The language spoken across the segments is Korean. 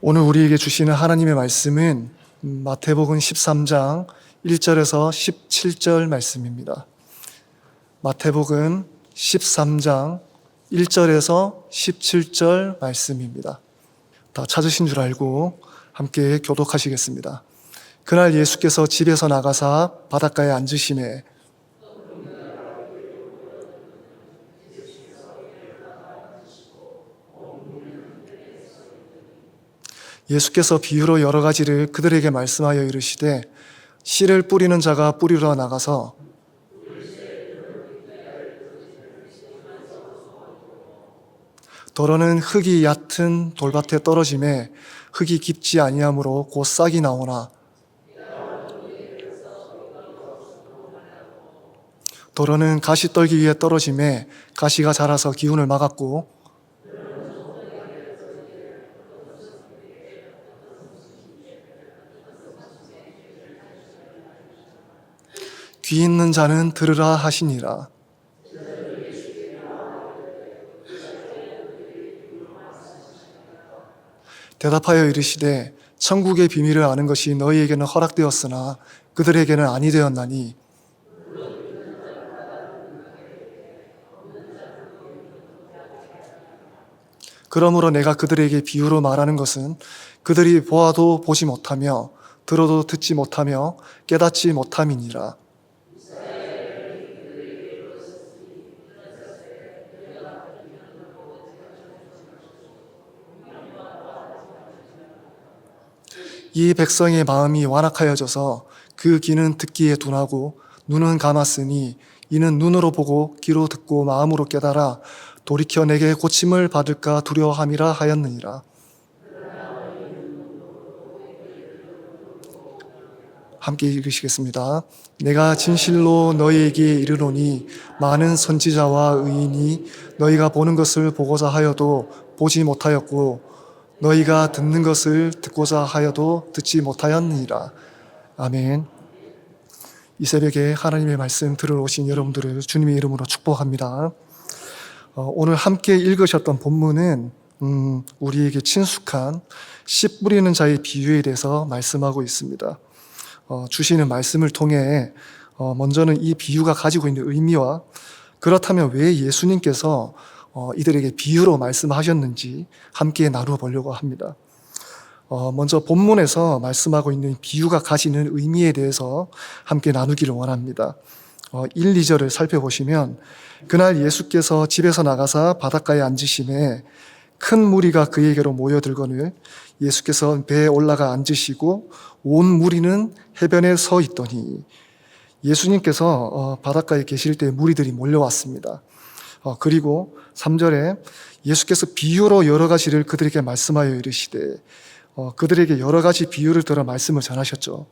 오늘 우리에게 주시는 하나님의 말씀은 마태복음 13장 1절에서 17절 말씀입니다. 마태복음 13장 1절에서 17절 말씀입니다. 다 찾으신 줄 알고 함께 교독하시겠습니다. 그날 예수께서 집에서 나가사 바닷가에 앉으시매 예수께서 비유로 여러 가지를 그들에게 말씀하여 이르시되 씨를 뿌리는 자가 뿌리러 나가서 더러는 흙이 얕은 돌밭에 떨어짐에 흙이 깊지 아니하므로 곧 싹이 나오나 더러는 가시떨기 위에 떨어짐에 가시가 자라서 기운을 막았고 귀 있는 자는 들으라 하시니라. 대답하여 이르시되 천국의 비밀을 아는 것이 너희에게는 허락되었으나 그들에게는 아니 되었나니 그러므로 내가 그들에게 비유로 말하는 것은 그들이 보아도 보지 못하며 들어도 듣지 못하며 깨닫지 못함이니라. 이 백성의 마음이 완악하여져서 그 귀는 듣기에 둔하고 눈은 감았으니 이는 눈으로 보고 귀로 듣고 마음으로 깨달아 돌이켜 내게 고침을 받을까 두려워함이라 하였느니라. 함께 읽으시겠습니다. 내가 진실로 너희에게 이르노니 많은 선지자와 의인이 너희가 보는 것을 보고자 하여도 보지 못하였고 너희가 듣는 것을 듣고자 하여도 듣지 못하였느니라. 아멘. 이 새벽에 하나님의 말씀 들으러 오신 여러분들을 주님의 이름으로 축복합니다. 오늘 함께 읽으셨던 본문은 우리에게 친숙한 씨 뿌리는 자의 비유에 대해서 말씀하고 있습니다. 주시는 말씀을 통해 먼저는 이 비유가 가지고 있는 의미와 그렇다면 왜 예수님께서 이들에게 비유로 말씀하셨는지 함께 나누어 보려고 합니다. 먼저 본문에서 말씀하고 있는 비유가 가지는 의미에 대해서 함께 나누기를 원합니다. 1, 2절을 살펴보시면 그날 예수께서 집에서 나가사 바닷가에 앉으심에 큰 무리가 그에게로 모여들거늘 예수께서 배에 올라가 앉으시고 온 무리는 해변에 서 있더니 예수님께서 바닷가에 계실 때 무리들이 몰려왔습니다. 그리고 3절에 예수께서 비유로 여러 가지를 그들에게 말씀하여 이르시되 그들에게 여러 가지 비유를 들어 말씀을 전하셨죠.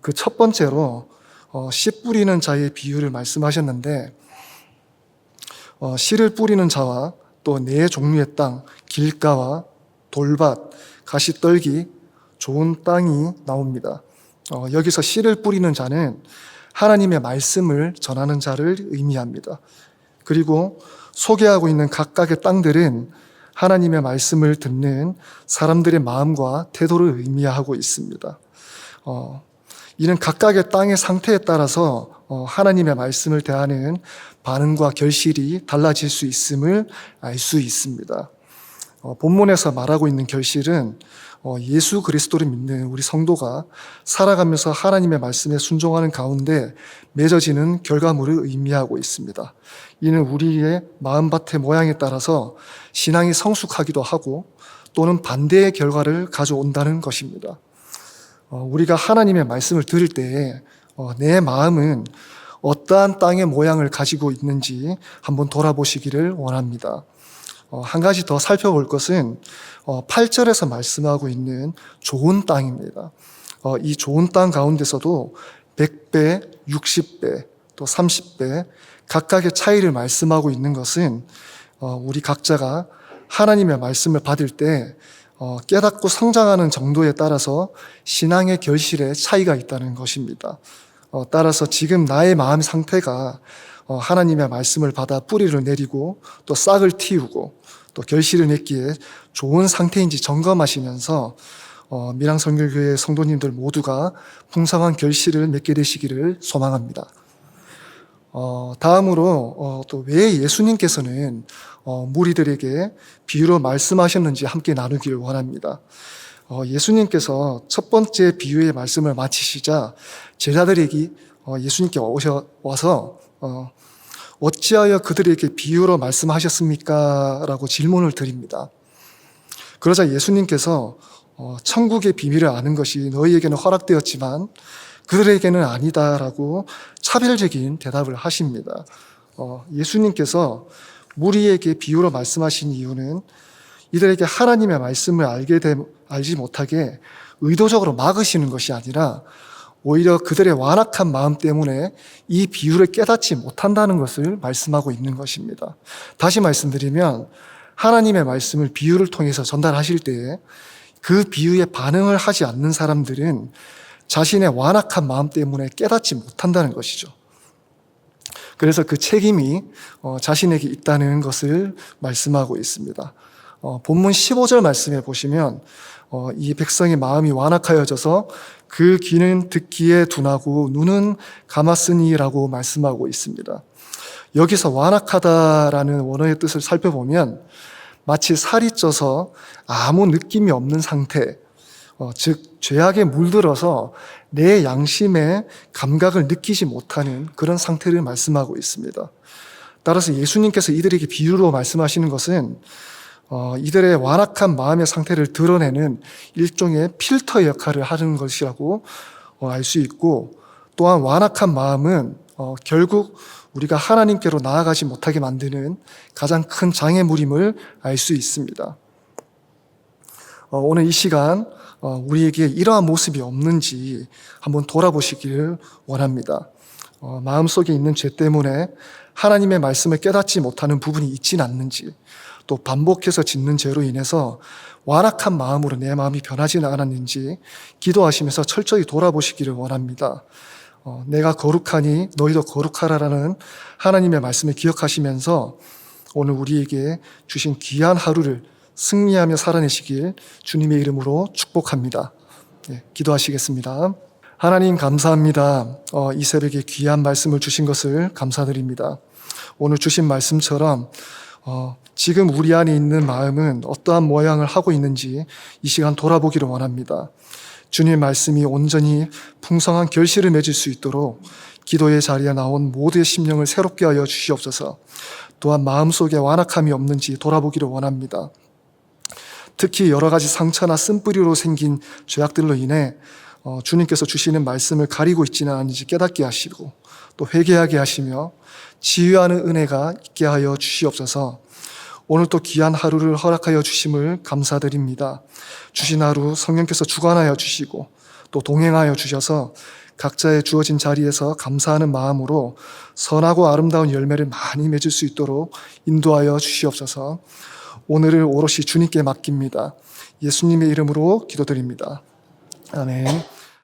그 첫 번째로 씨 뿌리는 자의 비유를 말씀하셨는데 씨를 뿌리는 자와 또 네 종류의 땅, 길가와 돌밭, 가시떨기, 좋은 땅이 나옵니다. 여기서 씨를 뿌리는 자는 하나님의 말씀을 전하는 자를 의미합니다. 그리고 소개하고 있는 각각의 땅들은 하나님의 말씀을 듣는 사람들의 마음과 태도를 의미하고 있습니다. 이는 각각의 땅의 상태에 따라서 하나님의 말씀을 대하는 반응과 결실이 달라질 수 있음을 알 수 있습니다. 본문에서 말하고 있는 결실은 예수 그리스도를 믿는 우리 성도가 살아가면서 하나님의 말씀에 순종하는 가운데 맺어지는 결과물을 의미하고 있습니다. 이는 우리의 마음밭의 모양에 따라서 신앙이 성숙하기도 하고 또는 반대의 결과를 가져온다는 것입니다. 우리가 하나님의 말씀을 들을 때에 내 마음은 어떠한 땅의 모양을 가지고 있는지 한번 돌아보시기를 원합니다. 한 가지 더 살펴볼 것은 8절에서 말씀하고 있는 좋은 땅입니다. 이 좋은 땅 가운데서도 100배, 60배, 또 30배 각각의 차이를 말씀하고 있는 것은 우리 각자가 하나님의 말씀을 받을 때 깨닫고 성장하는 정도에 따라서 신앙의 결실에 차이가 있다는 것입니다. 따라서 지금 나의 마음 상태가 하나님의 말씀을 받아 뿌리를 내리고 또 싹을 틔우고 또 결실을 맺기에 좋은 상태인지 점검하시면서 밀양선교교회 성도님들 모두가 풍성한 결실을 맺게 되시기를 소망합니다. 다음으로 또 왜 예수님께서는 무리들에게 비유로 말씀하셨는지 함께 나누기를 원합니다. 예수님께서 첫 번째 비유의 말씀을 마치시자 제자들에게 예수님께 와서 어찌하여 그들에게 비유로 말씀하셨습니까? 라고 질문을 드립니다. 그러자 예수님께서 천국의 비밀을 아는 것이 너희에게는 허락되었지만 그들에게는 아니다라고 차별적인 대답을 하십니다. 예수님께서 무리에게 비유로 말씀하신 이유는 이들에게 하나님의 말씀을 알지 못하게 의도적으로 막으시는 것이 아니라 오히려 그들의 완악한 마음 때문에 이 비유를 깨닫지 못한다는 것을 말씀하고 있는 것입니다. 다시 말씀드리면 하나님의 말씀을 비유를 통해서 전달하실 때에 그 비유에 반응을 하지 않는 사람들은 자신의 완악한 마음 때문에 깨닫지 못한다는 것이죠. 그래서 그 책임이 자신에게 있다는 것을 말씀하고 있습니다. 본문 15절 말씀에 보시면 이 백성의 마음이 완악하여져서 그 귀는 듣기에 둔하고 눈은 감았으니라고 말씀하고 있습니다. 여기서 완악하다라는 원어의 뜻을 살펴보면 마치 살이 쪄서 아무 느낌이 없는 상태, 즉 죄악에 물들어서 내 양심의 감각을 느끼지 못하는 그런 상태를 말씀하고 있습니다. 따라서 예수님께서 이들에게 비유로 말씀하시는 것은 이들의 완악한 마음의 상태를 드러내는 일종의 필터 역할을 하는 것이라고 알 수 있고, 또한 완악한 마음은 결국 우리가 하나님께로 나아가지 못하게 만드는 가장 큰 장애물임을 알 수 있습니다. 오늘 이 시간 우리에게 이러한 모습이 없는지 한번 돌아보시기를 원합니다. 마음속에 있는 죄 때문에 하나님의 말씀을 깨닫지 못하는 부분이 있진 않는지, 또 반복해서 짓는 죄로 인해서 완악한 마음으로 내 마음이 변하지는 않았는지 기도하시면서 철저히 돌아보시기를 원합니다. 내가 거룩하니 너희도 거룩하라라는 하나님의 말씀을 기억하시면서 오늘 우리에게 주신 귀한 하루를 승리하며 살아내시길 주님의 이름으로 축복합니다. 기도하시겠습니다. 하나님 감사합니다. 이 새벽에 귀한 말씀을 주신 것을 감사드립니다. 오늘 주신 말씀처럼 지금 우리 안에 있는 마음은 어떠한 모양을 하고 있는지 이 시간 돌아보기를 원합니다. 주님의 말씀이 온전히 풍성한 결실을 맺을 수 있도록 기도의 자리에 나온 모두의 심령을 새롭게 하여 주시옵소서. 또한 마음속에 완악함이 없는지 돌아보기를 원합니다. 특히 여러 가지 상처나 쓴뿌리로 생긴 죄악들로 인해 주님께서 주시는 말씀을 가리고 있지는 않은지 깨닫게 하시고 또 회개하게 하시며 치유하는 은혜가 있게 하여 주시옵소서. 오늘 또 귀한 하루를 허락하여 주심을 감사드립니다. 주신 하루 성령께서 주관하여 주시고 또 동행하여 주셔서 각자의 주어진 자리에서 감사하는 마음으로 선하고 아름다운 열매를 많이 맺을 수 있도록 인도하여 주시옵소서. 오늘을 오롯이 주님께 맡깁니다. 예수님의 이름으로 기도드립니다. 아멘.